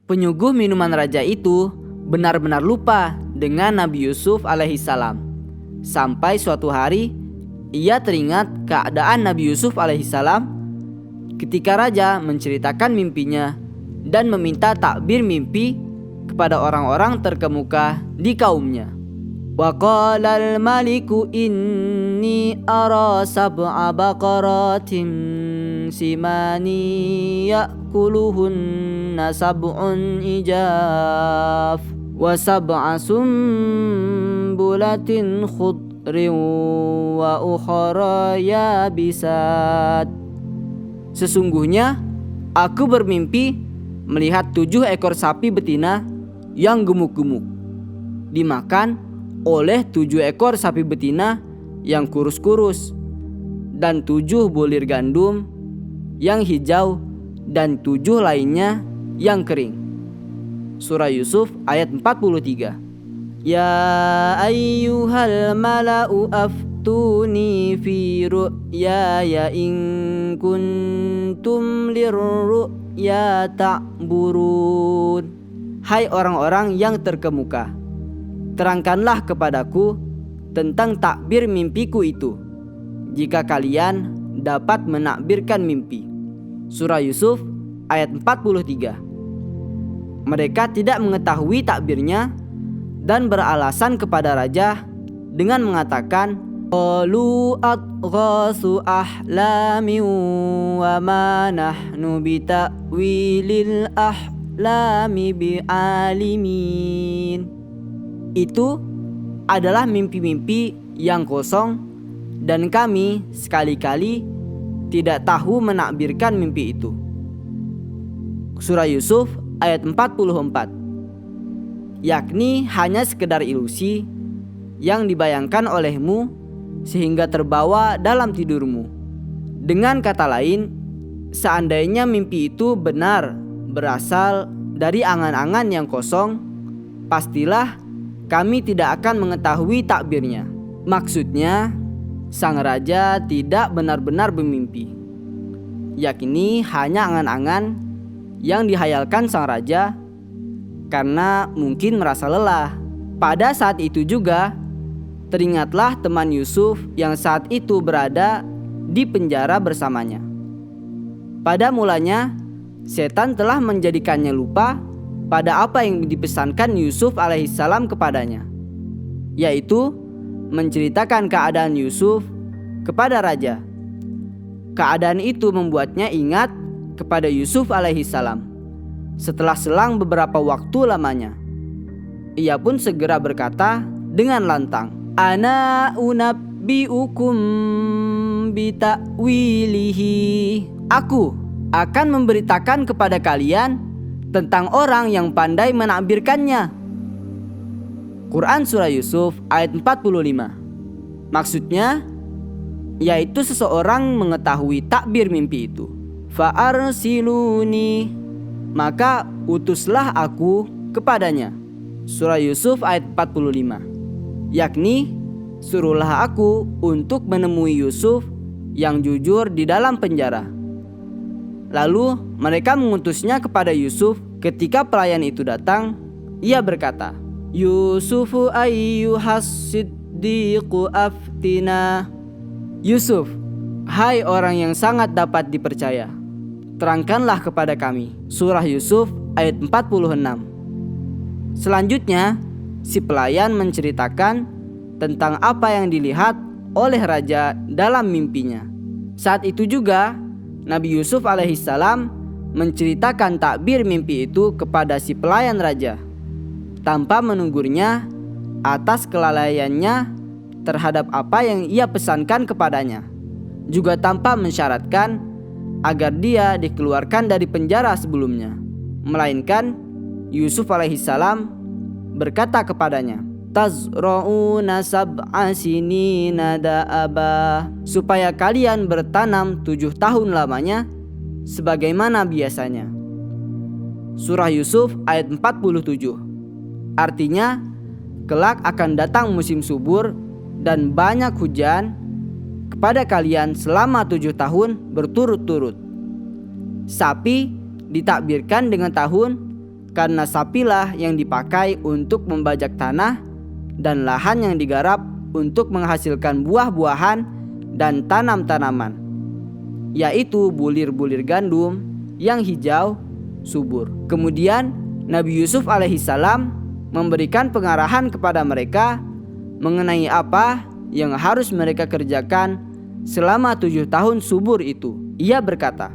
Penyuguh minuman raja itu benar-benar lupa dengan Nabi Yusuf alaihissalam. Sampai suatu hari ia teringat keadaan Nabi Yusuf alaihissalam ketika raja menceritakan mimpinya dan meminta takbir mimpi kepada orang-orang terkemuka di kaumnya. Wa qala al-maliku inni ara sab'a baqaratin simani ya'kuluhunna sab'un ijaf wa sab'a sumbulatin khudrin wa ukhra yabisat. Sesungguhnya aku bermimpi melihat 7 ekor sapi betina yang gemuk-gemuk dimakan oleh 7 ekor sapi betina yang kurus-kurus dan 7 bulir gandum yang hijau dan 7 lainnya yang kering. Surah Yusuf ayat 43. Ya ayyuhal mala'u aftuni fi ru'yaya in kuntum lirru'ya ta'burun. Hai orang-orang yang terkemuka, terangkanlah kepadaku tentang takbir mimpiku itu, jika kalian dapat menakbirkan mimpi. Surah Yusuf ayat 43. Mereka tidak mengetahui takbirnya dan beralasan kepada raja dengan mengatakan, qalu adghasu ahlamin wa ma nahnu bita'wilil ahlami bi'alimin. Itu adalah mimpi-mimpi yang kosong dan kami sekali-kali tidak tahu menakbirkan mimpi itu. Surah Yusuf ayat 44. Yakni hanya sekedar ilusi yang dibayangkan olehmu sehingga terbawa dalam tidurmu. Dengan kata lain, seandainya mimpi itu benar berasal dari angan-angan yang kosong, pastilah kami tidak akan mengetahui takbirnya. Maksudnya, sang raja tidak benar-benar bermimpi, yakni hanya angan-angan yang dihayalkan sang raja karena mungkin merasa lelah. Pada saat itu juga, teringatlah teman Yusuf yang saat itu berada di penjara bersamanya. Pada mulanya, setan telah menjadikannya lupa pada apa yang dipesankan Yusuf alaihissalam kepadanya, yaitu menceritakan keadaan Yusuf kepada raja. Keadaan itu membuatnya ingat kepada Yusuf alaihissalam. Setelah selang beberapa waktu lamanya, ia pun segera berkata dengan lantang, Ana unabbiukum bita'wilihi. Aku akan memberitakan kepada kalian tentang orang yang pandai menakbirkannya. Quran Surah Yusuf ayat 45. Maksudnya, yaitu seseorang mengetahui takbir mimpi itu. Fa'arsiluni, maka utuslah aku kepadanya. Surah Yusuf ayat 45. Yakni, suruhlah aku untuk menemui Yusuf yang jujur di dalam penjara. Lalu mereka mengutusnya kepada Yusuf. Ketika pelayan itu datang, ia berkata, Yusufu ayyuhas siddiqu aftina. Yusuf, hai orang yang sangat dapat dipercaya, terangkanlah kepada kami. Surah Yusuf ayat 46. Selanjutnya, si pelayan menceritakan tentang apa yang dilihat oleh raja dalam mimpinya. Saat itu juga Nabi Yusuf alaihissalam menceritakan takbir mimpi itu kepada si pelayan raja, tanpa menegurnya atas kelalaiannya terhadap apa yang ia pesankan kepadanya, juga tanpa mensyaratkan agar dia dikeluarkan dari penjara sebelumnya. Melainkan Yusuf alaihissalam berkata kepadanya, tazra'una sab'a sinina da'aba, supaya kalian bertanam 7 tahun lamanya sebagaimana biasanya. Surah Yusuf ayat 47. Artinya, kelak akan datang musim subur dan banyak hujan kepada kalian selama 7 tahun berturut-turut. Sapi ditakbirkan dengan tahun karena sapilah yang dipakai untuk membajak tanah dan lahan yang digarap untuk menghasilkan buah-buahan dan tanam-tanaman, yaitu bulir-bulir gandum yang hijau subur. Kemudian Nabi Yusuf alaihissalam memberikan pengarahan kepada mereka mengenai apa yang harus mereka kerjakan selama 7 tahun subur itu. Ia berkata,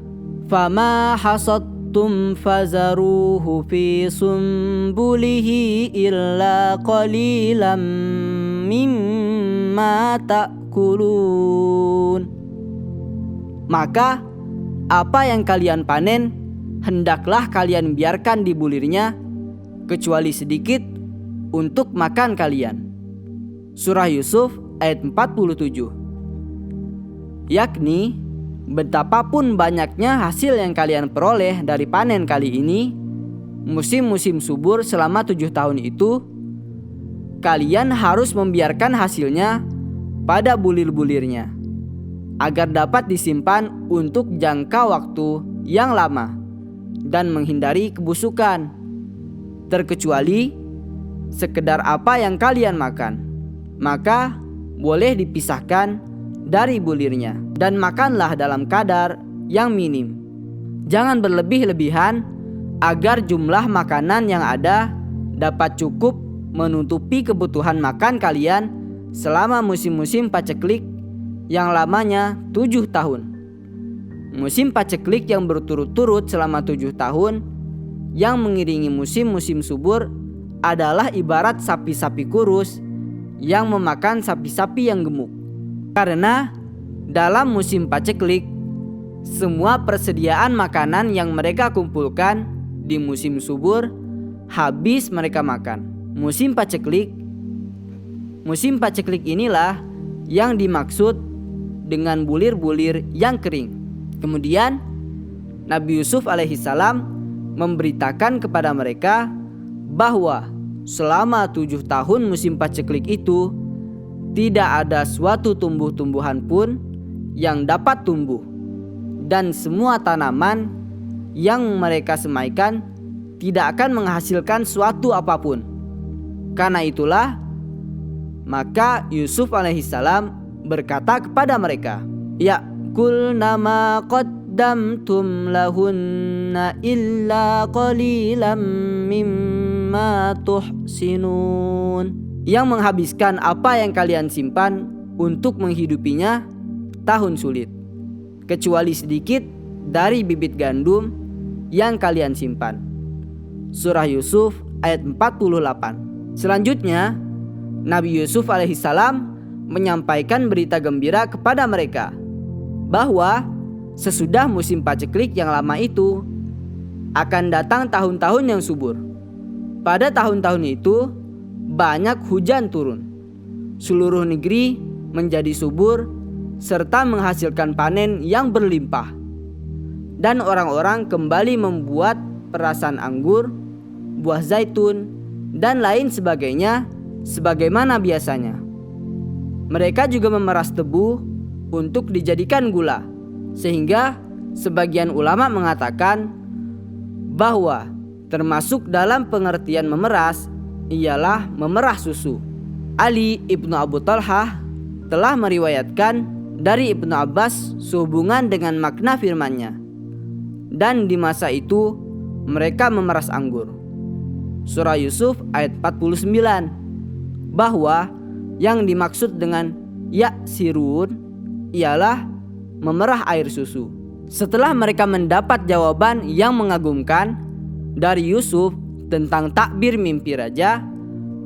"Fama hasadtum fazaruhu fi sumbulihi illa qalilam mimma ta'kulun." Maka apa yang kalian panen hendaklah kalian biarkan di bulirnya, kecuali sedikit untuk makan kalian. Surah Yusuf ayat 47. Yakni, betapapun banyaknya hasil yang kalian peroleh dari panen kali ini, musim-musim subur selama 7 tahun itu, kalian harus membiarkan hasilnya pada bulir-bulirnya, agar dapat disimpan untuk jangka waktu yang lama dan menghindari kebusukan, terkecuali sekedar apa yang kalian makan, maka boleh dipisahkan dari bulirnya dan makanlah dalam kadar yang minim. Jangan berlebih-lebihan agar jumlah makanan yang ada dapat cukup menutupi kebutuhan makan kalian selama musim-musim paceklik yang lamanya 7 tahun. Musim paceklik yang berturut-turut selama 7 tahun yang mengiringi musim-musim subur adalah ibarat sapi-sapi kurus yang memakan sapi-sapi yang gemuk. Karena dalam musim paceklik, semua persediaan makanan yang mereka kumpulkan di musim subur habis mereka makan. Musim paceklik inilah yang dimaksud dengan bulir-bulir yang kering. Kemudian Nabi Yusuf alaihissalam memberitakan kepada mereka bahwa selama 7 tahun musim paceklik itu tidak ada suatu tumbuh-tumbuhan pun yang dapat tumbuh, dan semua tanaman yang mereka semaikan tidak akan menghasilkan suatu apapun. Karena itulah maka Yusuf alaihissalam berkata kepada mereka, "Ya'kulna ma qaddamtum lahunna illa qalilam mimma tuhsinun." Yang menghabiskan apa yang kalian simpan untuk menghidupinya tahun sulit, kecuali sedikit dari bibit gandum yang kalian simpan. Surah Yusuf ayat 48. Selanjutnya Nabi Yusuf alaihissalam menyampaikan berita gembira kepada mereka bahwa sesudah musim paceklik yang lama itu akan datang tahun-tahun yang subur. Pada tahun-tahun itu banyak hujan turun, seluruh negeri menjadi subur serta menghasilkan panen yang berlimpah, dan orang-orang kembali membuat perasan anggur, buah zaitun, dan lain sebagainya sebagaimana biasanya. Mereka juga memeras tebu untuk dijadikan gula, sehingga sebagian ulama mengatakan bahwa termasuk dalam pengertian memeras ialah memerah susu. Ali ibnu Abu Talhah telah meriwayatkan dari Ibnu Abbas sehubungan dengan makna firman-Nya, dan di masa itu mereka memeras anggur. Surah Yusuf ayat 49, bahwa yang dimaksud dengan ya'sirun ialah memerah air susu. Setelah mereka mendapat jawaban yang mengagumkan dari Yusuf tentang takbir mimpi raja,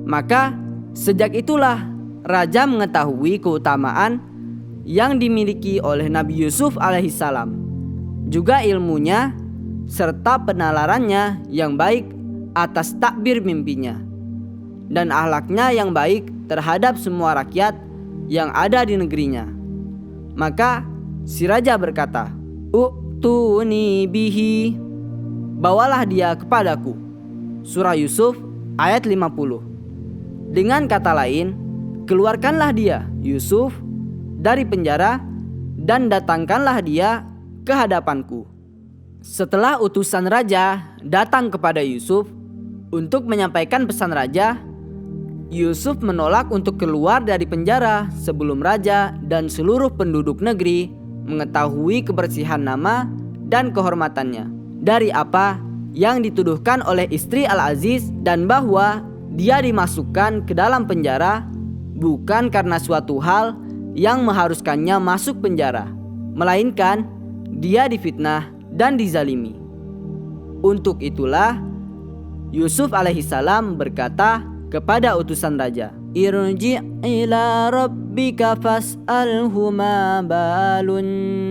maka sejak itulah raja mengetahui keutamaan yang dimiliki oleh Nabi Yusuf alaihissalam, juga ilmunya serta penalarannya yang baik atas takbir mimpinya, dan akhlaknya yang baik terhadap semua rakyat yang ada di negerinya. Maka si raja berkata, "U'tuni bihi," bawalah dia kepadaku. Surah Yusuf ayat 50. Dengan kata lain, keluarkanlah dia, Yusuf, dari penjara dan datangkanlah dia ke hadapanku. Setelah utusan raja datang kepada Yusuf untuk menyampaikan pesan raja, Yusuf menolak untuk keluar dari penjara sebelum raja dan seluruh penduduk negeri mengetahui kebersihan nama dan kehormatannya dari apa yang dituduhkan oleh istri Al-Aziz, dan bahwa dia dimasukkan ke dalam penjara bukan karena suatu hal yang mengharuskannya masuk penjara, melainkan dia difitnah dan dizalimi. Untuk itulah Yusuf alaihissalam berkata kepada utusan raja, "Irji' ila rabbika fas'alhu ma balun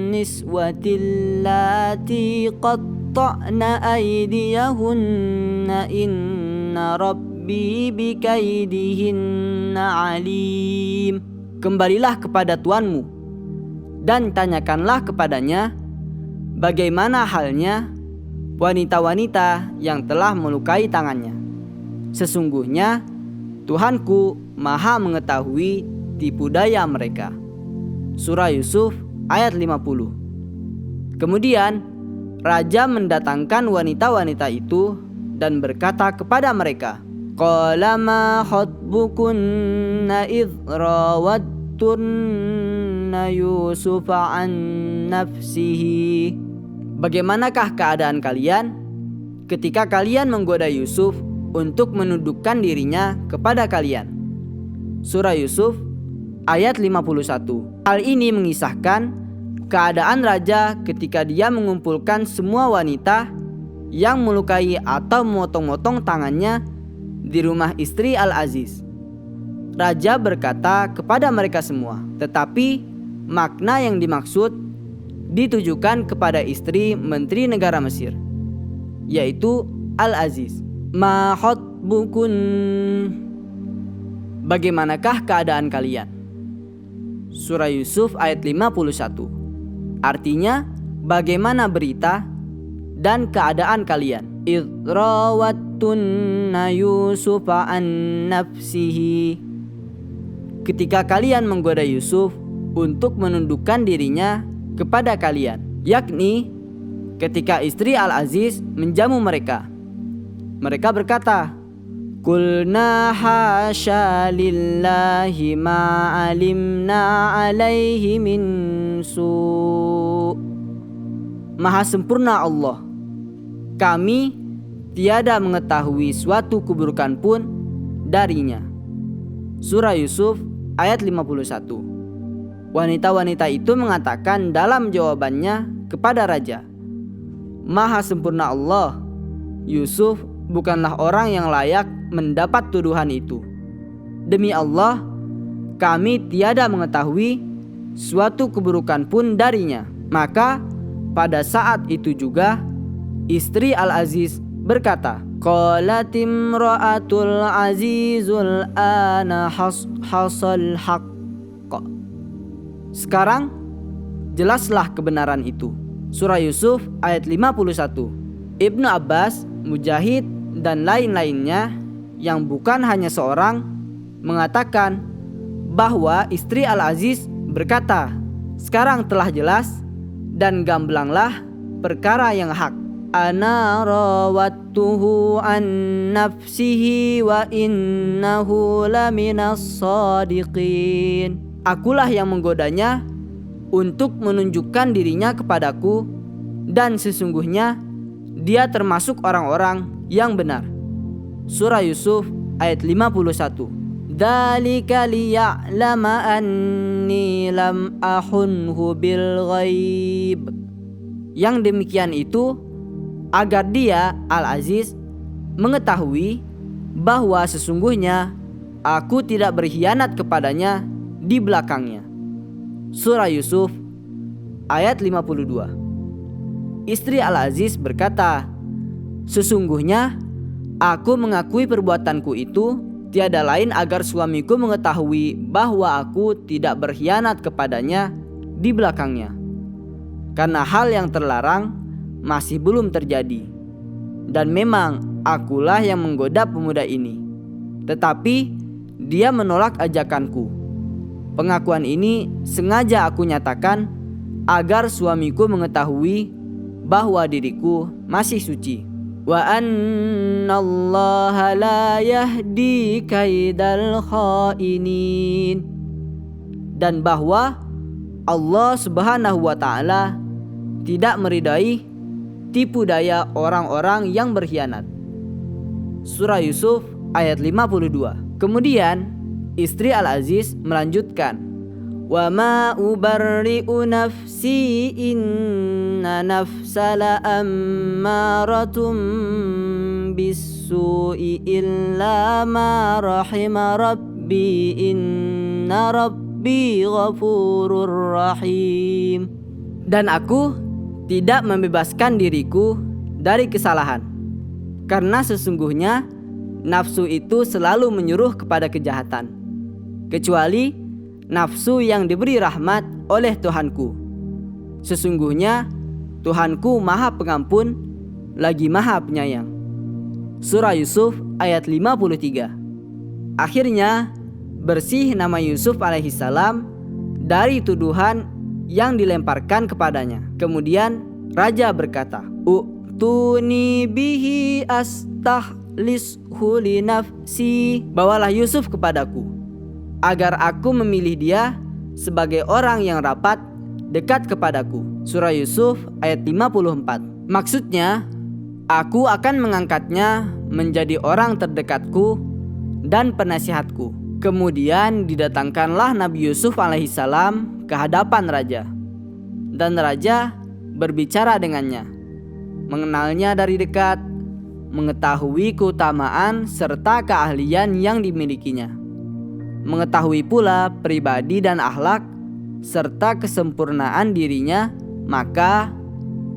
niswatil lati qatta'na aydiyahunna inna rabbi bikaidihinna alim." Kembalilah kepada tuanmu dan tanyakanlah kepadanya bagaimana halnya wanita-wanita yang telah melukai tangannya. Sesungguhnya Tuhanku maha mengetahui tipu daya mereka. Surah Yusuf ayat 50. Kemudian raja mendatangkan wanita-wanita itu dan berkata kepada mereka, "Qala ma khatbukunna idh rawattunna Yusufa an nafsihi." Bagaimanakah keadaan kalian ketika kalian menggoda Yusuf untuk menundukkan dirinya kepada kalian? Surah Yusuf ayat 51. Hal ini mengisahkan keadaan raja ketika dia mengumpulkan semua wanita yang melukai atau memotong-motong tangannya di rumah istri Al-Aziz. Raja berkata kepada mereka semua, tetapi makna yang dimaksud ditujukan kepada istri Menteri Negara Mesir, yaitu Al-Aziz. Ma khatbukun, bagaimanakah keadaan kalian? Surah Yusuf ayat 51. Artinya, bagaimana berita dan keadaan kalian? Idh rawattunna Yusufa an nafsihi, ketika kalian menggoda Yusuf untuk menundukkan dirinya kepada kalian, yakni ketika istri Al-Aziz menjamu mereka. Mereka berkata, "Qulna hasya lillahi ma alimna alaihi min su'." Maha sempurna Allah, kami tiada mengetahui suatu keburukan pun darinya. Surah Yusuf ayat 51. Wanita-wanita itu mengatakan dalam jawabannya kepada raja, "Maha sempurna Allah, Yusuf bukanlah orang yang layak mendapat tuduhan itu. Demi Allah, kami tiada mengetahui suatu keburukan pun darinya." Maka pada saat itu juga istri Al-Aziz berkata, "Qalat imra'atul azizul ana hasal haqq." Sekarang jelaslah kebenaran itu. Surah Yusuf ayat 51. Ibnu Abbas, Mujahid dan lain-lainnya yang bukan hanya seorang mengatakan bahwa istri Al-Aziz berkata, "Sekarang telah jelas dan gamblanglah perkara yang hak. Ana rawattuhu an nafsihi wa innahu laminas sadiqin." Akulah yang menggodanya untuk menunjukkan dirinya kepadaku, dan sesungguhnya dia termasuk orang-orang yang benar. Surah Yusuf ayat 51. Dzalika liya'lama anni lam ahunhu bil ghaib. Yang demikian itu agar dia, Al-Aziz, mengetahui bahwa sesungguhnya aku tidak berkhianat kepadanya di belakangnya. Surah Yusuf ayat 52. Istri Al-Aziz berkata, sesungguhnya aku mengakui perbuatanku itu tiada lain agar suamiku mengetahui bahwa aku tidak berkhianat kepadanya di belakangnya. Karena hal yang terlarang masih belum terjadi. Dan memang akulah yang menggoda pemuda ini. Tetapi dia menolak ajakanku. Pengakuan ini sengaja aku nyatakan agar suamiku mengetahui bahwa diriku masih suci. Wa annallaha la yahdi kaidal khainin. Dan bahwa Allah Subhanahu wa ta'ala tidak meridai tipu daya orang-orang yang berkhianat. Surah Yusuf ayat 52. Kemudian istri Al-Aziz melanjutkan, wa ma ubarri'u nafsi inna nafsa la'ammaratun bis-su'i illa ma rahima rabbi inna rabbi ghafurur rahim. Dan aku tidak membebaskan diriku dari kesalahan, karena sesungguhnya nafsu itu selalu menyuruh kepada kejahatan, kecuali nafsu yang diberi rahmat oleh Tuhanku. Sesungguhnya Tuhanku Maha Pengampun lagi Maha Penyayang. Surah Yusuf ayat 53. Akhirnya bersih nama Yusuf alaihissalam dari tuduhan yang dilemparkan kepadanya. Kemudian raja berkata, "U'tuni bihi astahlishu li nafsi." Bawalah Yusuf kepadaku, agar aku memilih dia sebagai orang yang rapat dekat kepadaku. Surah Yusuf ayat 54. Maksudnya, aku akan mengangkatnya menjadi orang terdekatku dan penasihatku. Kemudian didatangkanlah Nabi Yusuf alaihissalam ke hadapan raja. Dan raja berbicara dengannya, mengenalnya dari dekat, mengetahui keutamaan serta keahlian yang dimilikinya, mengetahui pula pribadi dan akhlak serta kesempurnaan dirinya. Maka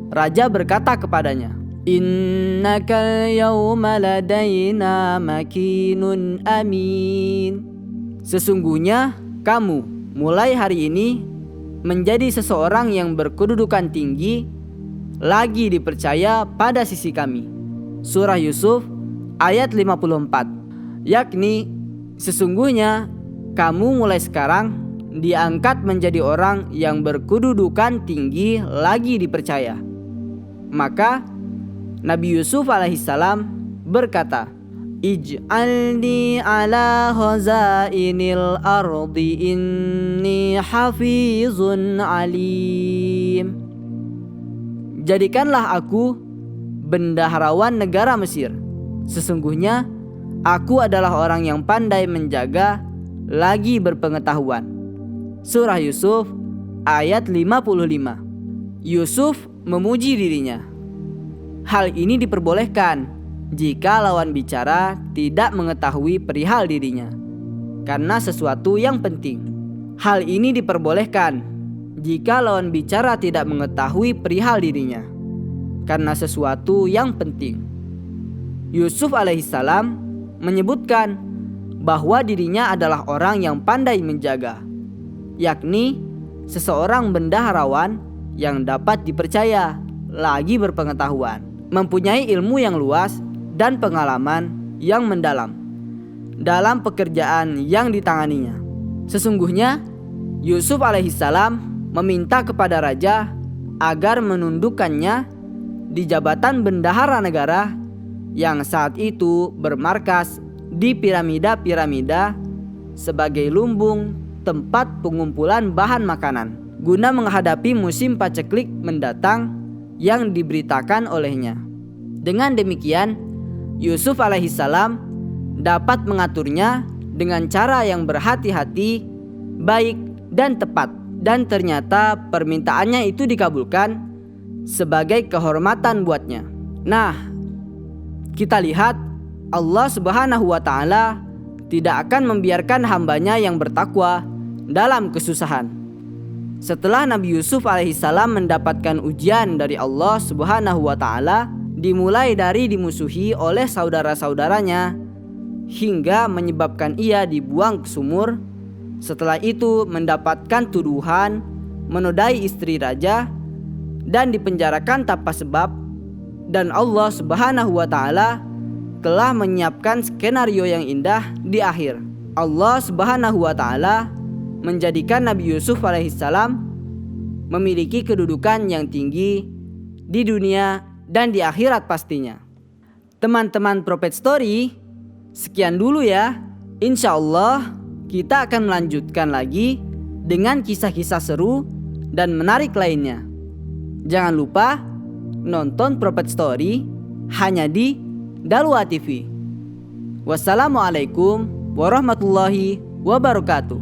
raja berkata kepadanya, innakal yawma ladaina makinun amin. Sesungguhnya kamu mulai hari ini menjadi seseorang yang berkedudukan tinggi, lagi dipercaya pada sisi kami. Surah Yusuf ayat 54. Yakni sesungguhnya kamu mulai sekarang diangkat menjadi orang yang berkedudukan tinggi, lagi dipercaya. Maka Nabi Yusuf alaihissalam berkata, ij'alni ala khazainil ardi inni hafizun alim. Jadikanlah aku bendaharawan negara Mesir. Sesungguhnya aku adalah orang yang pandai menjaga, lagi berpengetahuan. Surah Yusuf ayat 55. Yusuf memuji dirinya. Hal ini diperbolehkan jika lawan bicara tidak mengetahui perihal dirinya karena sesuatu yang penting. Hal ini diperbolehkan jika lawan bicara tidak mengetahui perihal dirinya karena sesuatu yang penting. Yusuf alaihissalam menyebutkan bahwa dirinya adalah orang yang pandai menjaga, yakni seseorang bendaharawan yang dapat dipercaya, lagi berpengetahuan, mempunyai ilmu yang luas dan pengalaman yang mendalam dalam pekerjaan yang ditanganinya. Sesungguhnya Yusuf alaihissalam meminta kepada raja agar menundukkannya di jabatan bendahara negara yang saat itu bermarkas di piramida-piramida sebagai lumbung tempat pengumpulan bahan makanan guna menghadapi musim paceklik mendatang yang diberitakan olehnya. Dengan demikian Yusuf alaihissalam dapat mengaturnya dengan cara yang berhati-hati, baik dan tepat, dan ternyata permintaannya itu dikabulkan sebagai kehormatan buatnya. Nah, kita lihat Allah Subhanahu wa ta'ala tidak akan membiarkan hambanya yang bertakwa dalam kesusahan. Setelah Nabi Yusuf alaihissalam mendapatkan ujian dari Allah Subhanahu wa ta'ala, dimulai dari dimusuhi oleh saudara-saudaranya hingga menyebabkan ia dibuang ke sumur. Setelah itu mendapatkan tuduhan menodai istri raja dan dipenjarakan tanpa sebab, dan Allah Subhanahu wa ta'ala telah menyiapkan skenario yang indah di akhir. Allah Subhanahu wa ta'ala menjadikan Nabi Yusuf alaihissalam memiliki kedudukan yang tinggi di dunia dan di akhirat pastinya. Teman-teman Prophet Story, sekian dulu ya. Insya Allah kita akan melanjutkan lagi dengan kisah-kisah seru dan menarik lainnya. Jangan lupa nonton Prophet Story hanya di Dalwa TV. Wassalamualaikum warahmatullahi wabarakatuh.